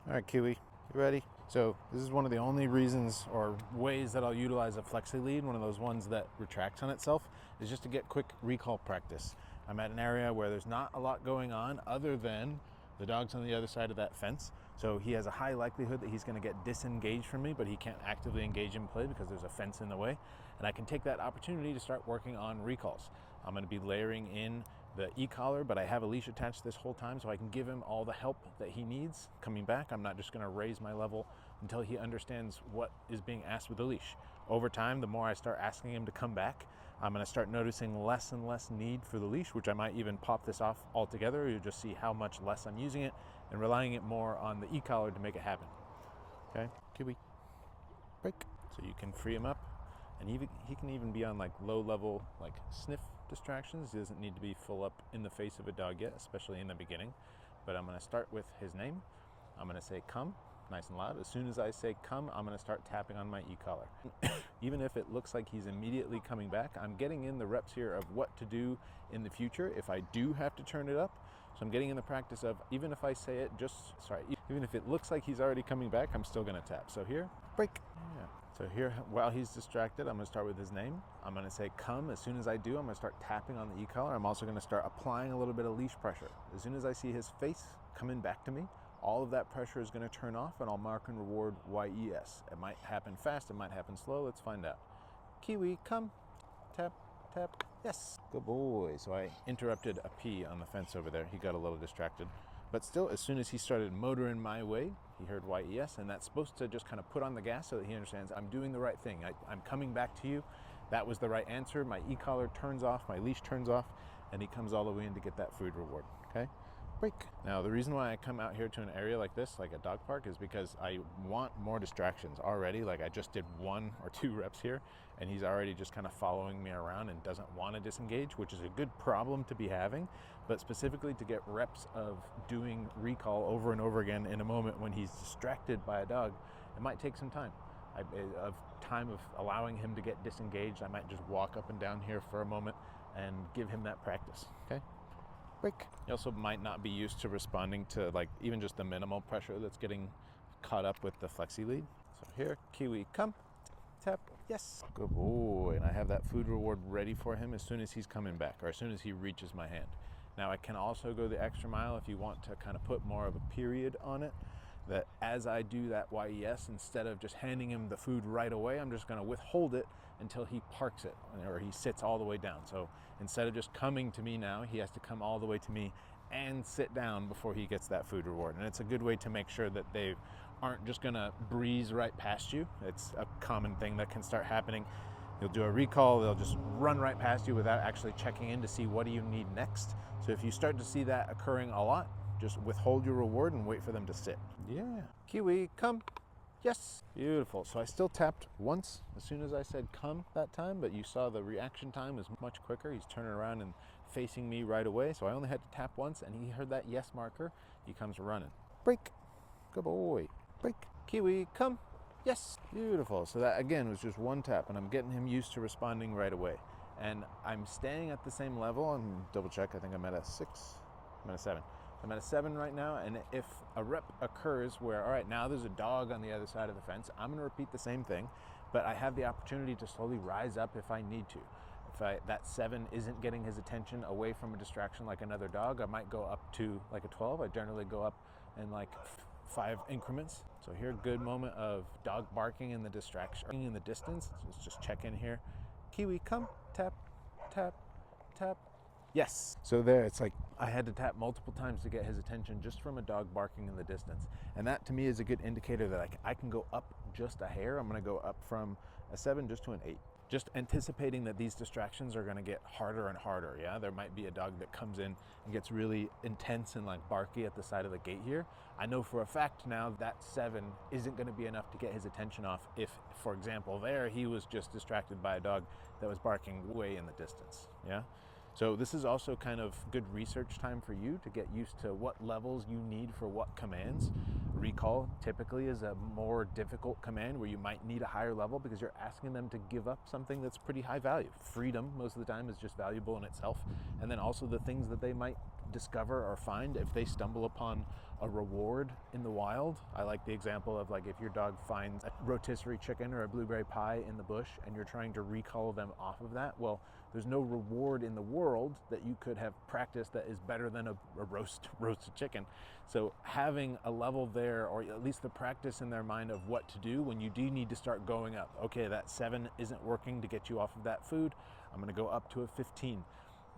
All right, Kiwi, you ready? So this is one of the only reasons or ways that I'll utilize a flexi lead, one of those ones that retracts on itself, is just to get quick recall practice. I'm at an area where there's not a lot going on other than the dog's on the other side of that fence. So he has a high likelihood that he's going to get disengaged from me, but he can't actively engage in play because there's a fence in the way. And I can take that opportunity to start working on recalls. I'm going to be layering in the e-collar, but I have a leash attached this whole time so I can give him all the help that he needs coming back. I'm not just going to raise my level until he understands what is being asked with the leash. Over time, the more I start asking him to come back, I'm going to start noticing less and less need for the leash, which I might even pop this off altogether. You'll just see how much less I'm using it and relying it more on the e-collar to make it happen. Okay, Kiwi, break. So you can free him up, and he can even be on like low level, like sniff distractions. He doesn't need to be full up in the face of a dog yet, especially in the beginning. But I'm going to start with his name. I'm going to say come, nice and loud. As soon as I say come, I'm going to start tapping on my e-collar. Even if it looks like he's immediately coming back, I'm getting in the reps here of what to do in the future if I do have to turn it up. So I'm getting in the practice of, even if I say it even if it looks like he's already coming back, I'm still going to tap. So here, break. Yeah. So here, while he's distracted, I'm going to start with his name. I'm going to say come. As soon as I do, I'm going to start tapping on the e-collar. I'm also going to start applying a little bit of leash pressure. As soon as I see his face coming back to me, all of that pressure is going to turn off, and I'll mark and reward YES. It might happen fast, it might happen slow. Let's find out. Kiwi, come. Tap, tap. Yes. Good boy. So I interrupted a P on the fence over there. He got a little distracted. But still, as soon as he started motoring my way, he heard YES, and that's supposed to just kind of put on the gas so that he understands I'm doing the right thing. I'm coming back to you. That was the right answer. My e-collar turns off, my leash turns off, and he comes all the way in to get that food reward. Okay? Break. Now, the reason why I come out here to an area like this, like a dog park, is because I want more distractions already. Like I just did 1 or 2 reps here, and he's already just kind of following me around and doesn't want to disengage, which is a good problem to be having, but specifically to get reps of doing recall over and over again in a moment when he's distracted by a dog, it might take some time. Of allowing him to get disengaged, I might just walk up and down here for a moment and give him that practice, okay? Break. You also might not be used to responding to like even just the minimal pressure that's getting caught up with the flexi lead. So here, Kiwi, come, tap, yes. Good boy. And I have that food reward ready for him as soon as he's coming back, or as soon as he reaches my hand. Now I can also go the extra mile if you want to kind of put more of a period on it, that as I do that YES, instead of just handing him the food right away, I'm just going to withhold it until he parks it, or he sits all the way down. So instead of just coming to me now, he has to come all the way to me and sit down before he gets that food reward. And it's a good way to make sure that they aren't just going to breeze right past you. It's a common thing that can start happening. You'll do a recall, they'll just run right past you without actually checking in to see what do you need next. So if you start to see that occurring a lot, just withhold your reward and wait for them to sit. Yeah. Kiwi, come. Yes. Beautiful. So I still tapped once as soon as I said come that time, but you saw the reaction time was much quicker. He's turning around and facing me right away. So I only had to tap once, and he heard that yes marker. He comes running. Break. Good boy. Break. Kiwi, come. Yes. Beautiful. So that again was just one tap, and I'm getting him used to responding right away. And I'm staying at the same level. And double check, I think I'm at a 6. I'm at a 7. I'm at a 7 right now, and if a rep occurs where, all right, now there's a dog on the other side of the fence, I'm going to repeat the same thing, but I have the opportunity to slowly rise up if I need to. If that 7 isn't getting his attention away from a distraction like another dog, I might go up to like a 12. I generally go up in like 5 increments. So here, good moment of dog barking in the distraction, in the distance. So let's just check in here. Kiwi, come, tap, tap, tap. Yes. So there, it's like I had to tap multiple times to get his attention just from a dog barking in the distance. And that to me is a good indicator that I can go up just a hair. I'm going to go up from a 7 just to an 8. Just anticipating that these distractions are going to get harder and harder. Yeah, there might be a dog that comes in and gets really intense and like barky at the side of the gate here. I know for a fact now that 7 isn't going to be enough to get his attention off if, for example, there he was just distracted by a dog that was barking way in the distance. Yeah. So this is also kind of good research time for you to get used to what levels you need for what commands. Recall typically is a more difficult command where you might need a higher level because you're asking them to give up something that's pretty high value. Freedom most of the time is just valuable in itself. And then also the things that they might discover or find if they stumble upon a reward in the wild. I like the example of like if your dog finds a rotisserie chicken or a blueberry pie in the bush and you're trying to recall them off of that, well, there's no reward in the world that you could have practiced that is better than a roasted chicken. So having a level there, or at least the practice in their mind of what to do when you do need to start going up. Okay, that 7 isn't working to get you off of that food. I'm gonna go up to a 15.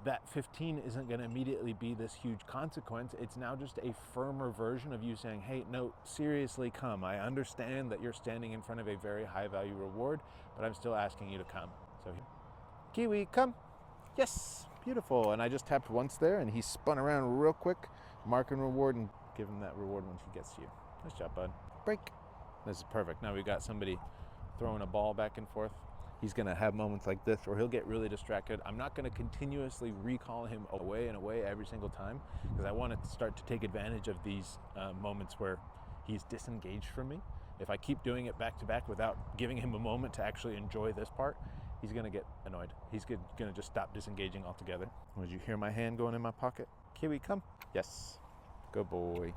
That 15 isn't going to immediately be this huge consequence. It's now just a firmer version of you saying, hey, no, seriously, come. I understand that you're standing in front of a very high value reward, but I'm still asking you to come. So Kiwi, come. Yes, beautiful. And I just tapped once there and he spun around real quick, mark and reward, and give him that reward when he gets to you. Nice job, bud. Break. This is perfect. Now we got somebody throwing a ball back and forth. He's going to have moments like this where he'll get really distracted. I'm not going to continuously recall him away and away every single time, because I want to start to take advantage of these moments where he's disengaged from me. If I keep doing it back to back without giving him a moment to actually enjoy this part, he's going to get annoyed. He's going to just stop disengaging altogether. Did you hear my hand going in my pocket? Kiwi, come. Yes. Good boy.